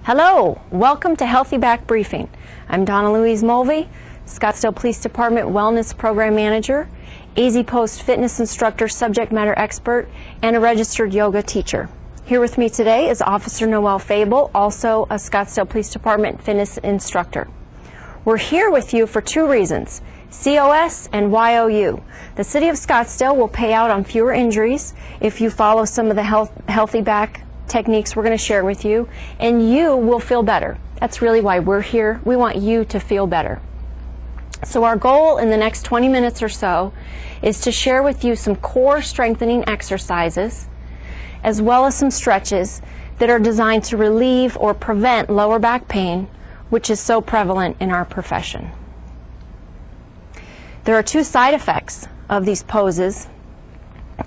Hello, welcome to Healthy Back Briefing. I'm Donna Louise Mulvey, Scottsdale Police Department Wellness Program Manager, AZ Post fitness instructor, subject matter expert, and a registered yoga teacher. Here with me today is Officer Noelle Fable, also a Scottsdale Police Department fitness instructor. We're here with you for two reasons, COS and YOU. The City of Scottsdale will pay out on fewer injuries if you follow some of the healthy back techniques we're going to share with you, and you will feel better. That's really why we're here. We want you to feel better. So our goal in the next 20 minutes or so is to share with you some core strengthening exercises as well as some stretches that are designed to relieve or prevent lower back pain, which is so prevalent in our profession. There are two side effects of these poses.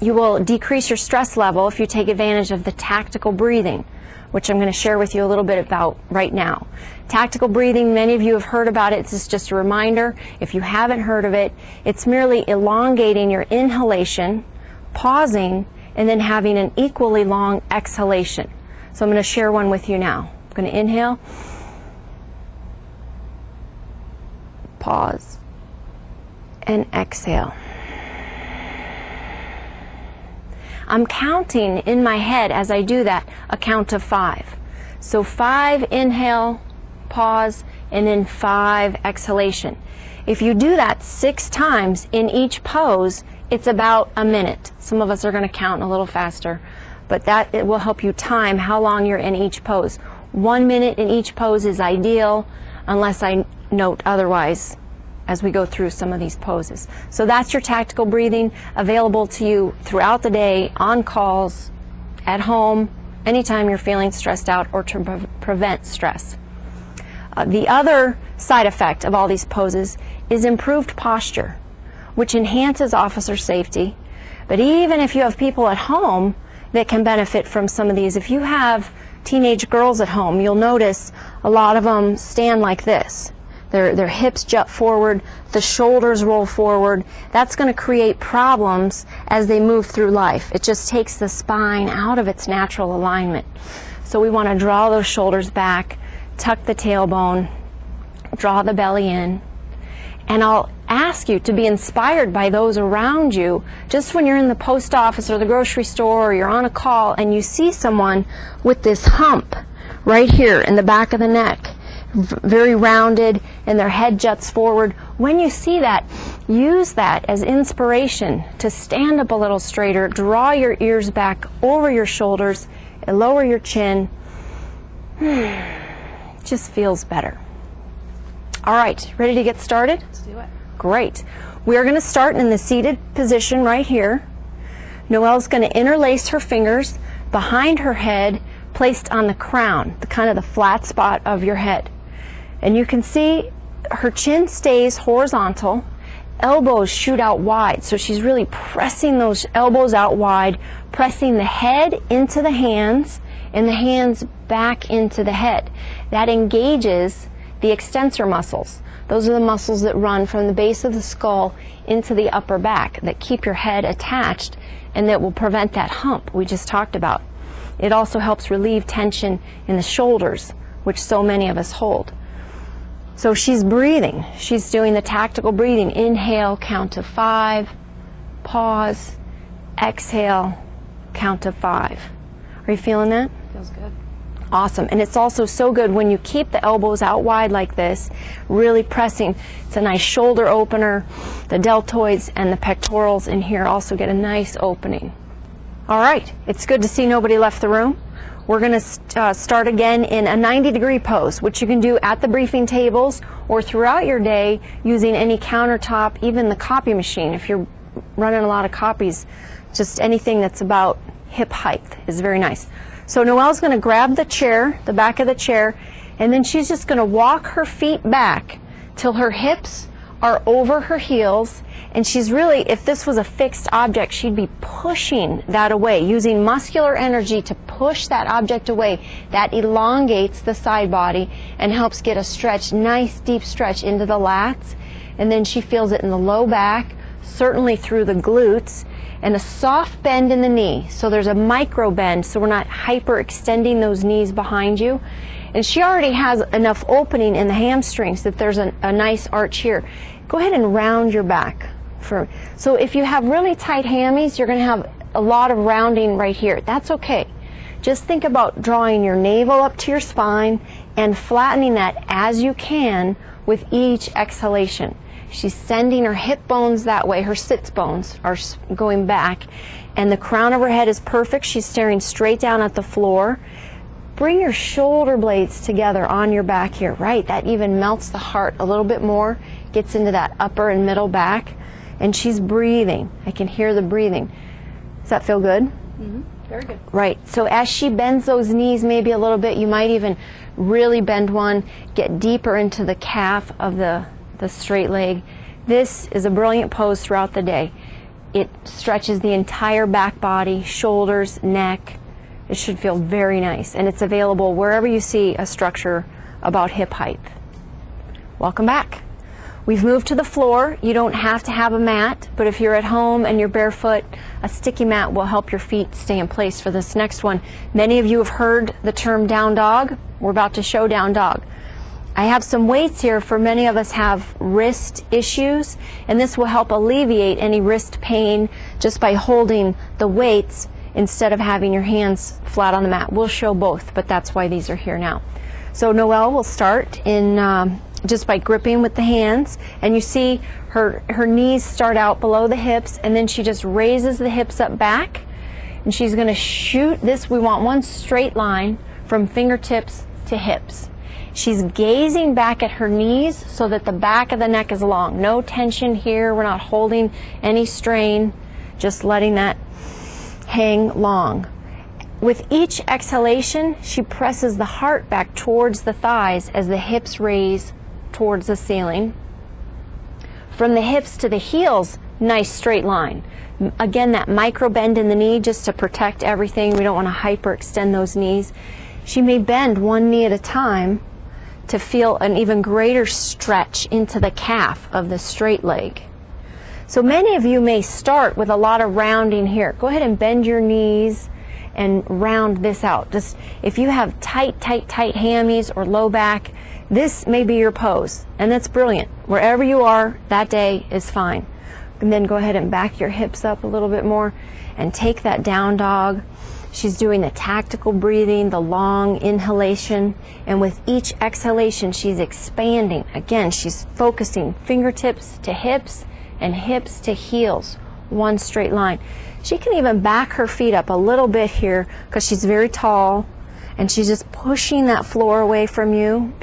You will decrease your stress level if you take advantage of the tactical breathing, which I'm going to share with you a little bit about right now. Tactical breathing, many of you have heard about it. It's just a reminder. If you haven't heard of it, it's merely elongating your inhalation, pausing, and then having an equally long exhalation. So I'm going to share one with you now. I'm going to inhale, pause, and exhale. I'm counting in my head as I do that a count of 5. So 5 inhale, pause, and then 5 exhalation. If you do that 6 times in each pose, it's about a minute. Some of us are going to count a little faster, but it will help you time how long you're in each pose. 1 minute in each pose is ideal, unless I note otherwise as we go through some of these poses. So that's your tactical breathing, available to you throughout the day, on calls, at home, anytime you're feeling stressed out or to prevent stress. The other side effect of all these poses is improved posture, which enhances officer safety. But even if you have people at home that can benefit from some of these, if you have teenage girls at home, you'll notice a lot of them stand like this. Their hips jut forward, the shoulders roll forward. That's going to create problems as they move through life. It just takes the spine out of its natural alignment. So we want to draw those shoulders back, tuck the tailbone, draw the belly in. And I'll ask you to be inspired by those around you. Just when you're in the post office or the grocery store or you're on a call and you see someone with this hump right here in the back of the neck, very rounded, and their head juts forward. When you see that, use that as inspiration to stand up a little straighter, draw your ears back over your shoulders, and lower your chin. Just feels better. All right, ready to get started? Let's do it. Great. We are going to start in the seated position right here. Noelle's going to interlace her fingers behind her head, placed on the crown, the kind of the flat spot of your head. And you can see her chin stays horizontal, elbows shoot out wide. So she's really pressing those elbows out wide, pressing the head into the hands and the hands back into the head. That engages the extensor muscles. Those are the muscles that run from the base of the skull into the upper back that keep your head attached and that will prevent that hump we just talked about. It also helps relieve tension in the shoulders, which so many of us hold. So she's breathing. She's doing the tactical breathing. Inhale, count to 5. Pause. Exhale, count to 5. Are you feeling that? Feels good. Awesome. And it's also so good when you keep the elbows out wide like this, really pressing. It's a nice shoulder opener. The deltoids and the pectorals in here also get a nice opening. All right. It's good to see nobody left the room. We're going to start again in a 90-degree pose, which you can do at the briefing tables or throughout your day using any countertop, even the copy machine. If you're running a lot of copies, just anything that's about hip height is very nice. So Noelle's going to grab the chair, the back of the chair, and then she's just going to walk her feet back till her hips are over her heels. And she's really, if this was a fixed object, she'd be pushing that away, using muscular energy to push that object away. That elongates the side body and helps get a stretch, nice deep stretch into the lats. And then she feels it in the low back, certainly through the glutes, and a soft bend in the knee. So there's a micro bend, so we're not hyperextending those knees behind you. And she already has enough opening in the hamstrings that there's a nice arch here. Go ahead and round your back. So if you have really tight hammies, you're going to have a lot of rounding right here. That's okay. Just think about drawing your navel up to your spine and flattening that as you can with each exhalation. She's sending her hip bones that way. Her sits bones are going back, and the crown of her head is perfect. She's staring straight down at the floor. Bring your shoulder blades together on your back here. Right, that even melts the heart a little bit more, gets into that upper and middle back, and she's breathing. I can hear the breathing. Does that feel good? Mm-hmm. Very good. Right. So as she bends those knees maybe a little bit, you might even really bend one, get deeper into the calf of the straight leg. This is a brilliant pose throughout the day. It stretches the entire back body, shoulders, neck. It should feel very nice, and it's available wherever you see a structure about hip height. Welcome back. We've moved to the floor. You don't have to have a mat, but if you're at home and you're barefoot, a sticky mat will help your feet stay in place for this next one. Many of you have heard the term down dog. We're about to show down dog. I have some weights here for many of us have wrist issues, and this will help alleviate any wrist pain just by holding the weights instead of having your hands flat on the mat. We'll show both, but that's why these are here now. So Noelle will start in just by gripping with the hands, and you see her knees start out below the hips, and then she just raises the hips up back, and she's going to shoot this. We want one straight line from fingertips to hips. She's gazing back at her knees so that the back of the neck is long. No tension here. We're not holding any strain, just letting that hang long. With each exhalation, she presses the heart back towards the thighs as the hips raise towards the ceiling. From the hips to the heels, nice straight line. Again, that micro bend in the knee just to protect everything. We don't want to hyperextend those knees. She may bend one knee at a time to feel an even greater stretch into the calf of the straight leg. So many of you may start with a lot of rounding here. Go ahead and bend your knees and round this out. Just if you have tight hammies or low back, this may be your pose, and that's brilliant. Wherever you are that day is fine. And then go ahead and back your hips up a little bit more and take that down dog. She's doing the tactical breathing, the long inhalation, and with each exhalation she's expanding. Again, she's focusing fingertips to hips and hips to heels, one straight line. She can even back her feet up a little bit here because she's very tall, and she's just pushing that floor away from you.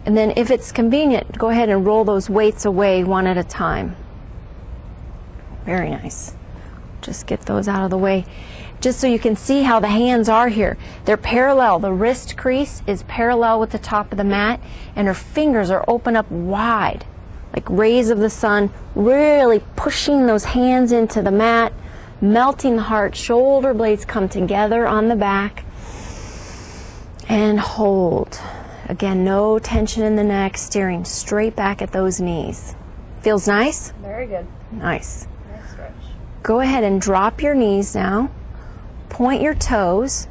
And then if it's convenient, go ahead and roll those weights away one at a time. Very nice. Just get those out of the way. Just so you can see how the hands are here. They're parallel. The wrist crease is parallel with the top of the mat, and her fingers are open up wide, like rays of the sun, really pushing those hands into the mat, melting the heart. Shoulder blades come together on the back, and hold. Again, no tension in the neck, staring straight back at those knees. Feels nice? Very good. Nice. Nice stretch. Go ahead and drop your knees now. Point your toes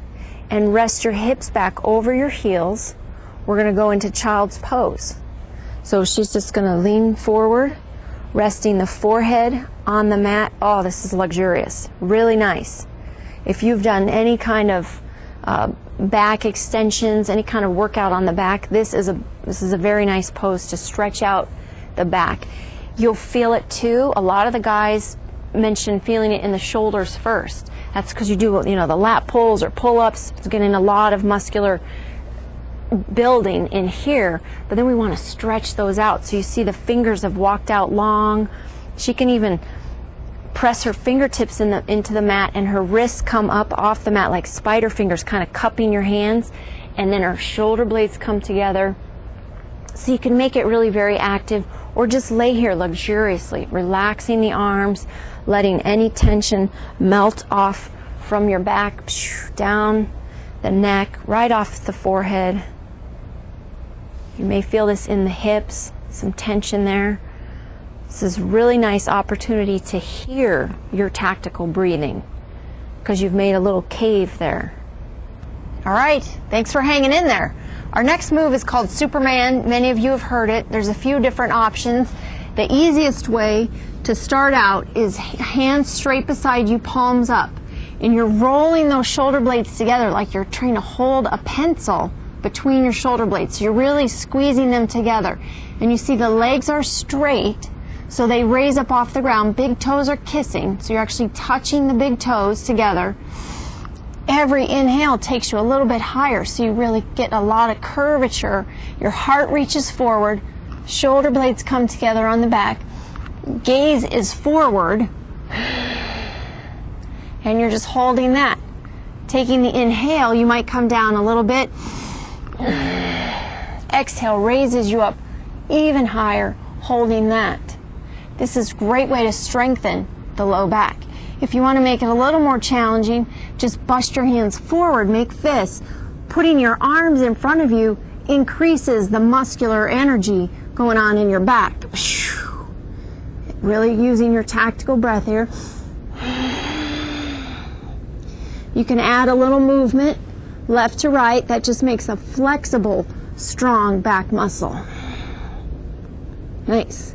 and rest your hips back over your heels. We're going to go into child's pose. So she's just going to lean forward, resting the forehead on the mat. Oh, this is luxurious. Really nice. If you've done any kind of back extensions, any kind of workout on the back, this is a very nice pose to stretch out the back. You'll feel it too. A lot of the guys mention feeling it in the shoulders first. That's because you do, the lat pulls or pull-ups. It's getting a lot of muscular building in here, but then we want to stretch those out. So you see the fingers have walked out long. She can even press her fingertips into the mat, and her wrists come up off the mat like spider fingers, kind of cupping your hands, and then her shoulder blades come together. So you can make it really very active, or just lay here luxuriously, relaxing the arms, letting any tension melt off from your back, down the neck, right off the forehead. You may feel this in the hips, some tension there. This is a really nice opportunity to hear your tactical breathing because you've made a little cave there. All right, thanks for hanging in there. Our next move is called Superman. Many of you have heard it. There's a few different options. The easiest way to start out is hands straight beside you, palms up. And you're rolling those shoulder blades together like you're trying to hold a pencil between your shoulder blades. So you're really squeezing them together. And you see the legs are straight, so they raise up off the ground. Big toes are kissing, so you're actually touching the big toes together. Every inhale takes you a little bit higher, so you really get a lot of curvature. Your heart reaches forward, shoulder blades come together on the back, gaze is forward, and you're just holding that. Taking the inhale, you might come down a little bit. Exhale raises you up even higher, holding that. This is a great way to strengthen the low back. If you want to make it a little more challenging, just bust your hands forward, make fists. Putting your arms in front of you increases the muscular energy going on in your back. Really using your tactical breath here. You can add a little movement left to right. That just makes a flexible, strong back muscle. Nice.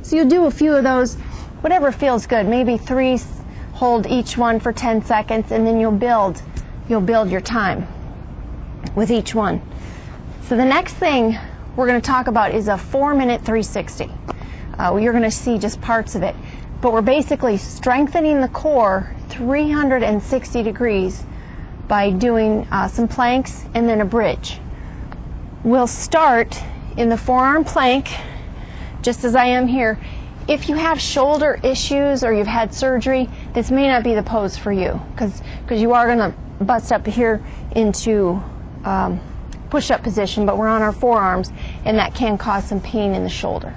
So you'll do a few of those, whatever feels good. Maybe 3, hold each one for 10 seconds, and then you'll build your time with each one. So the next thing we're going to talk about is a 4-minute 360. You're going to see just parts of it, but we're basically strengthening the core 360 degrees by doing some planks and then a bridge. We'll start in the forearm plank, just as I am here. If you have shoulder issues or you've had surgery, this may not be the pose for you because you are going to bust up here into push-up position, but we're on our forearms and that can cause some pain in the shoulder.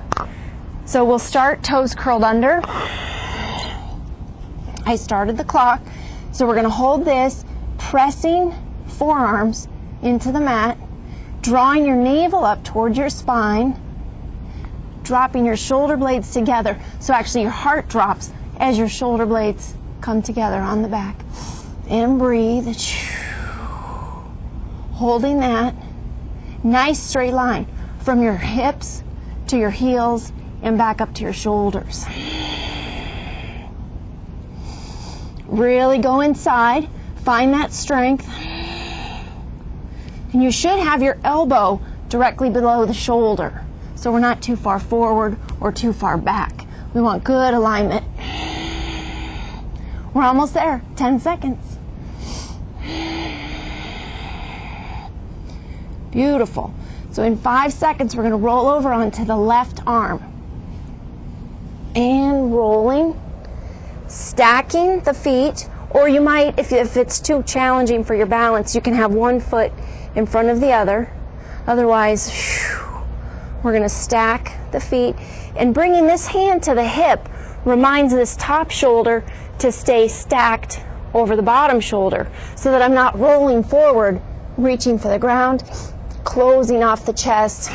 So we'll start toes curled under. I started the clock, so we're going to hold this, pressing forearms into the mat, drawing your navel up towards your spine, dropping your shoulder blades together. So actually your heart drops as your shoulder blades come together on the back. And breathe. Holding that. Nice straight line from your hips to your heels and back up to your shoulders. Really go inside. Find that strength. And you should have your elbow directly below the shoulder, so we're not too far forward or too far back. We want good alignment. We're almost there. 10 seconds. Beautiful. So in 5 seconds, we're going to roll over onto the left arm. And rolling. Stacking the feet, or you might, if it's too challenging for your balance, you can have one foot in front of the other. Otherwise, we're going to stack the feet, and bringing this hand to the hip reminds this top shoulder to stay stacked over the bottom shoulder so that I'm not rolling forward, reaching for the ground, closing off the chest,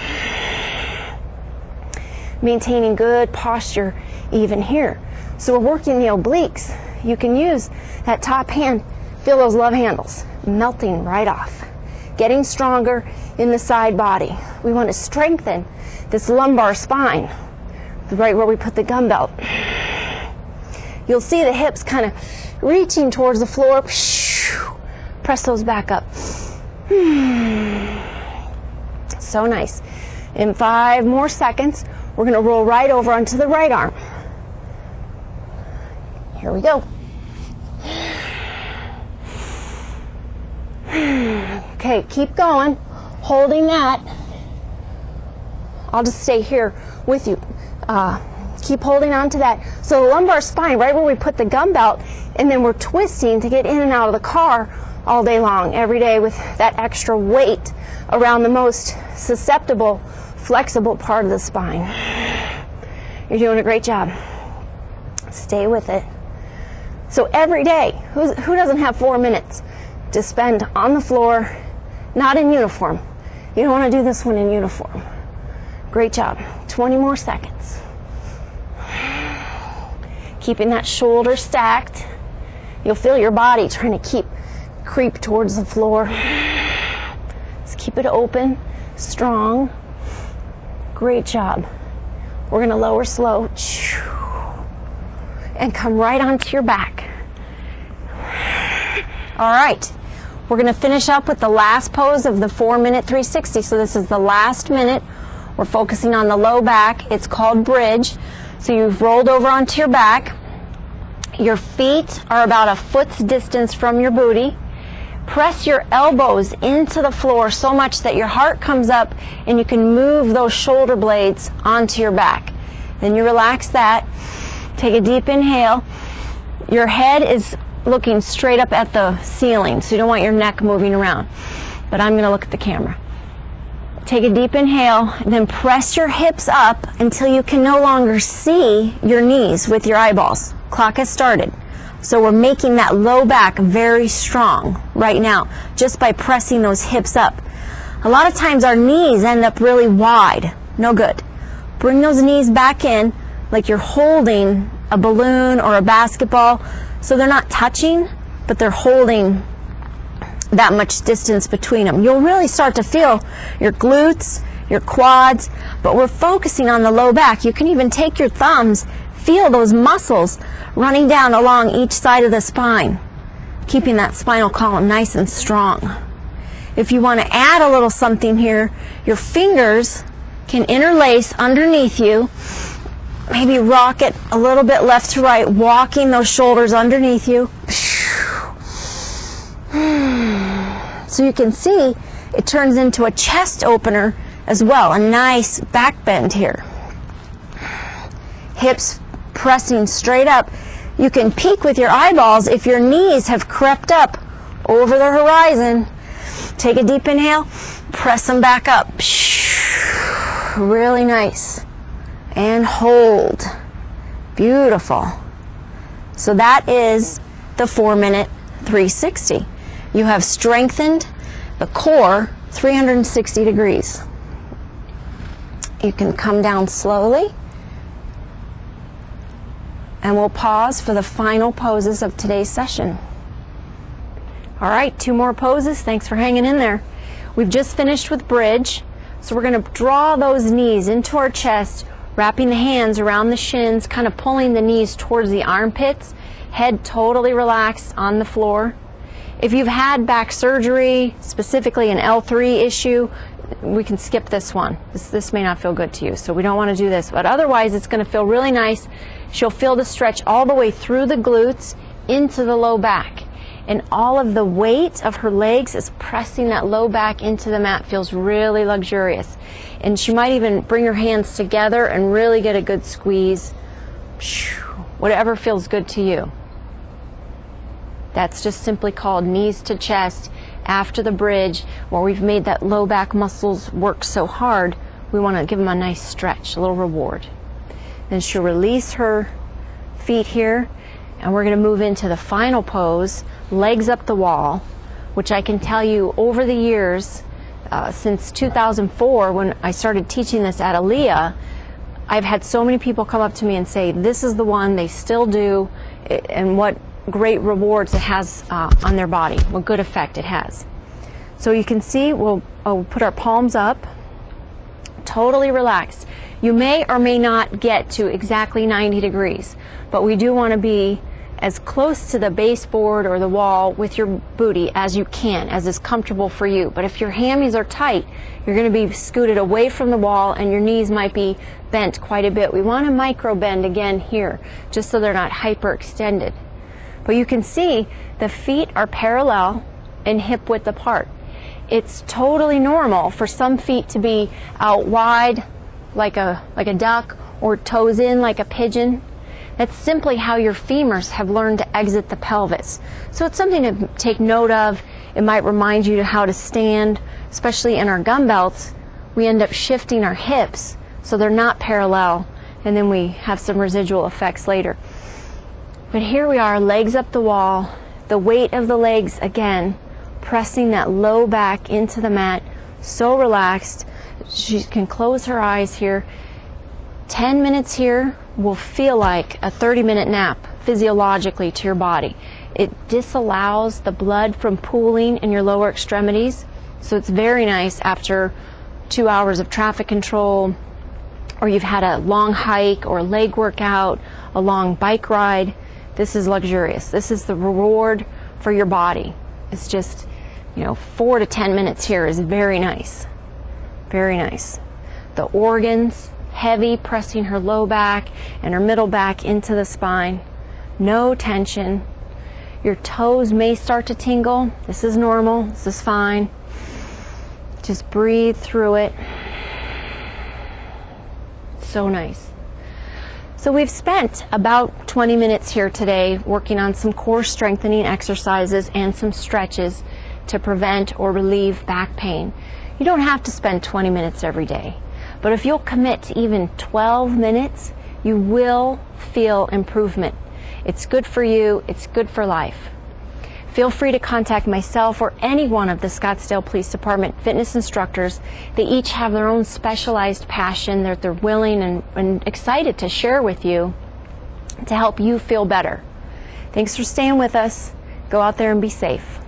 maintaining good posture even here. So we're working the obliques. You can use that top hand, feel those love handles melting right off. Getting stronger in the side body. We want to strengthen this lumbar spine, right where we put the gum belt. You'll see the hips kind of reaching towards the floor. Press those back up. So nice. In 5 more seconds, we're going to roll right over onto the right arm. Here we go. Okay, keep going, holding that. I'll just stay here with you. Keep holding on to that. So the lumbar spine, right where we put the gum belt, and then we're twisting to get in and out of the car all day long, every day, with that extra weight around the most susceptible, flexible part of the spine. You're doing a great job. Stay with it. So every day, who doesn't have 4 minutes to spend on the floor, not in uniform? You don't want to do this one in uniform. Great job. 20 more seconds. keeping that shoulder stacked. You'll feel your body trying to creep towards the floor. Just keep it open, strong. Great job. We're going to lower slow and come right onto your back. All right. We're going to finish up with the last pose of the 4-minute 360. So this is the last minute. We're focusing on the low back. It's called bridge. So you've rolled over onto your back. Your feet are about a foot's distance from your booty. Press your elbows into the floor so much that your heart comes up and you can move those shoulder blades onto your back. Then you relax that. Take a deep inhale. Your head is looking straight up at the ceiling, so you don't want your neck moving around. But I'm going to look at the camera. Take a deep inhale, and then press your hips up until you can no longer see your knees with your eyeballs. Clock has started. So we're making that low back very strong right now just by pressing those hips up. A lot of times our knees end up really wide. No good. Bring those knees back in like you're holding a balloon or a basketball. So they're not touching, but they're holding that much distance between them. You'll really start to feel your glutes, your quads, but we're focusing on the low back. You can even take your thumbs, feel those muscles running down along each side of the spine, keeping that spinal column nice and strong. If you want to add a little something here, your fingers can interlace underneath you. Maybe rock it a little bit left to right, walking those shoulders underneath you. So you can see it turns into a chest opener as well, a nice back bend here. Hips pressing straight up. You can peek with your eyeballs if your knees have crept up over the horizon. Take a deep inhale, press them back up. Really nice. And hold. Beautiful. So that is the 4-minute 360. You have strengthened the core 360 degrees. You can come down slowly. And we'll pause for the final poses of today's session. All right, 2 more poses. Thanks for hanging in there. We've just finished with bridge. So we're going to draw those knees into our chest, wrapping the hands around the shins, kind of pulling the knees towards the armpits, head totally relaxed on the floor. If you've had back surgery, specifically an L3 issue, we can skip this one. This may not feel good to you, so we don't want to do this. But otherwise, it's going to feel really nice. She'll feel the stretch all the way through the glutes into the low back. And all of the weight of her legs is pressing that low back into the mat. Feels really luxurious. And she might even bring her hands together and really get a good squeeze. Whatever feels good to you. That's just simply called knees to chest after the bridge, where we've made that low back muscles work so hard. We want to give them a nice stretch, a little reward. Then she'll release her feet here, and we're going to move into the final pose, legs up the wall, which I can tell you over the years, since 2004 when I started teaching this at Aaliyah, I've had so many people come up to me and say, this is the one, they still do, and what great rewards it has on their body, what good effect it has. So you can see we'll put our palms up, totally relaxed. You may or may not get to exactly 90 degrees, but we do want to be as close to the baseboard or the wall with your booty as you can, as is comfortable for you. But if your hammies are tight, you're going to be scooted away from the wall and your knees might be bent quite a bit. We want to micro bend again here, just so they're not hyperextended. But you can see the feet are parallel and hip width apart. It's totally normal for some feet to be out wide like a duck, or toes in like a pigeon. That's simply how your femurs have learned to exit the pelvis. So it's something to take note of. It might remind you how to stand, especially in our gum belts. We end up shifting our hips so they're not parallel, and then we have some residual effects later. But here we are, legs up the wall, the weight of the legs again, pressing that low back into the mat, so relaxed. She can close her eyes here. 10 minutes here will feel like a 30-minute nap physiologically to your body. It disallows the blood from pooling in your lower extremities, so it's very nice after 2 hours of traffic control, or you've had a long hike or leg workout, a long bike ride. This is luxurious. This is the reward for your body. It's just, 4 to 10 minutes here is very nice. Very nice. The organs, heavy, pressing her low back and her middle back into the spine. No tension. Your toes may start to tingle. This is normal. This is fine. Just breathe through it. So nice. So we've spent about 20 minutes here today working on some core strengthening exercises and some stretches to prevent or relieve back pain. You don't have to spend 20 minutes every day, but if you'll commit to even 12 minutes, you will feel improvement. It's good for you, it's good for life. Feel free to contact myself or any one of the Scottsdale Police Department fitness instructors. They each have their own specialized passion that they're willing and excited to share with you to help you feel better. Thanks for staying with us. Go out there and be safe.